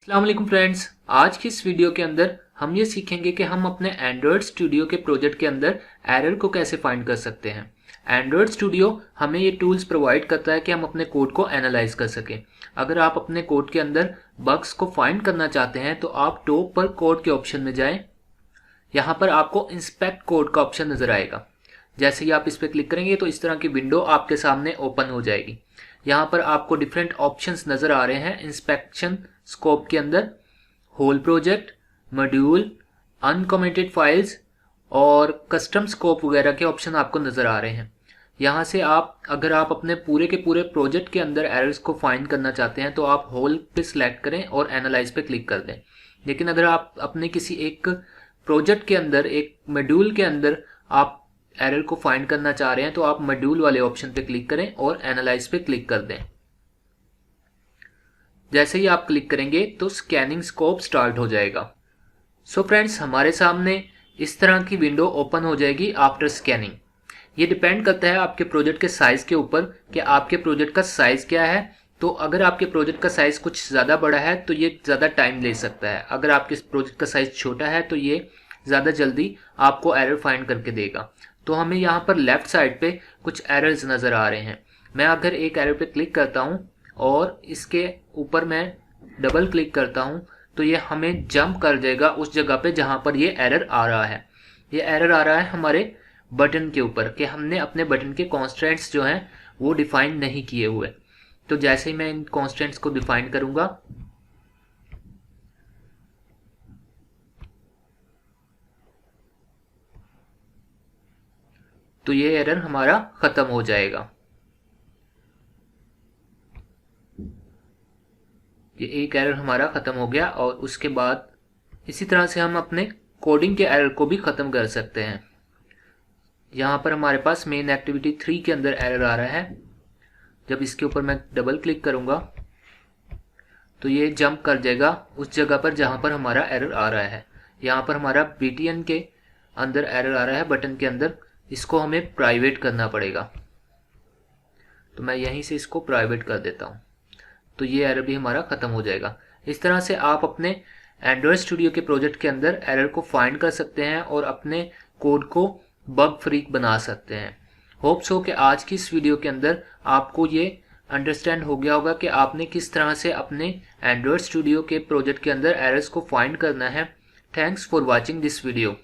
अस्सलाम वालेकुम फ्रेंड्स, आज की इस वीडियो के अंदर हम ये सीखेंगे कि हम अपने एंड्रॉयड स्टूडियो के प्रोजेक्ट के अंदर एरर को कैसे फाइंड कर सकते हैं। एंड्रॉयड स्टूडियो हमें ये टूल्स प्रोवाइड करता है कि हम अपने कोड को एनालाइज कर सकें। अगर आप अपने कोड के अंदर बग्स को फाइंड करना चाहते हैं तो आप टॉप पर कोड के ऑप्शन में जाएं। यहाँ पर आपको इंस्पेक्ट कोड का ऑप्शन नज़र आएगा। जैसे ही आप इस पर क्लिक करेंगे तो इस तरह की विंडो आपके सामने ओपन हो जाएगी। यहाँ पर आपको डिफरेंट ऑप्शंस नज़र आ रहे हैं इंस्पेक्शन स्कोप के अंदर। होल प्रोजेक्ट, मॉड्यूल, अनकमेंटेड फाइल्स और कस्टम स्कोप वगैरह के ऑप्शन आपको नज़र आ रहे हैं। यहाँ से अगर आप अपने पूरे के पूरे प्रोजेक्ट के अंदर एरर्स को फाइंड करना चाहते हैं तो आप होल पे सिलेक्ट करें और एनालाइज पे क्लिक कर दें। लेकिन अगर आप अपने किसी एक प्रोजेक्ट के अंदर, एक मॉड्यूल के अंदर आप एरर को फाइंड करना चाह रहे हैं तो आप मॉड्यूल वाले ऑप्शन पे क्लिक करें और एनालाइज पे क्लिक कर दें। जैसे ही आप क्लिक करेंगे तो स्कैनिंग स्कोप स्टार्ट हो जाएगा। सो फ्रेंड्स, हमारे सामने इस तरह की विंडो ओपन हो जाएगी आफ्टर स्कैनिंग। ये डिपेंड करता है आपके प्रोजेक्ट के साइज़ के ऊपर कि आपके प्रोजेक्ट का साइज़ क्या है। तो अगर आपके प्रोजेक्ट का साइज़ कुछ ज़्यादा बड़ा है तो ये ज़्यादा टाइम ले सकता है। अगर आपके प्रोजेक्ट का साइज़ छोटा है तो ये ज़्यादा जल्दी आपको एरर फाइंड करके देगा। तो हमें यहाँ पर लेफ़्ट साइड पे कुछ एरर्स नज़र आ रहे हैं। मैं अगर एक एरर पे क्लिक करता हूँ और इसके ऊपर मैं डबल क्लिक करता हूँ तो ये हमें जंप कर देगा उस जगह पे जहाँ पर ये एरर आ रहा है। ये एरर आ रहा है हमारे बटन के ऊपर कि हमने अपने बटन के कॉन्स्ट्रेंट्स जो हैं वो डिफाइन नहीं किए हुए। तो जैसे ही मैं इन कॉन्स्ट्रेंट्स को डिफाइन करूँगा तो ये एरर हमारा ख़त्म हो जाएगा। ये एक एरर हमारा ख़त्म हो गया और उसके बाद इसी तरह से हम अपने कोडिंग के एरर को भी ख़त्म कर सकते हैं। यहाँ पर हमारे पास मेन एक्टिविटी 3 के अंदर एरर आ रहा है। जब इसके ऊपर मैं डबल क्लिक करूँगा तो ये जंप कर जाएगा उस जगह पर जहाँ पर हमारा एरर आ रहा है। यहाँ पर हमारा BTN के अंदर एरर आ रहा है, बटन के अंदर। इसको हमें प्राइवेट करना पड़ेगा, तो मैं यहीं से इसको प्राइवेट कर देता हूँ। तो ये एरर भी हमारा ख़त्म हो जाएगा। इस तरह से आप अपने एंड्रॉयड स्टूडियो के प्रोजेक्ट के अंदर एरर को फाइंड कर सकते हैं और अपने कोड को बग फ्री बना सकते हैं। होप सो कि आज की इस वीडियो के अंदर आपको ये अंडरस्टैंड हो गया होगा कि आपने किस तरह से अपने एंड्रॉयड स्टूडियो के प्रोजेक्ट के अंदर एरर्स को फाइंड करना है। Thanks for watching this video.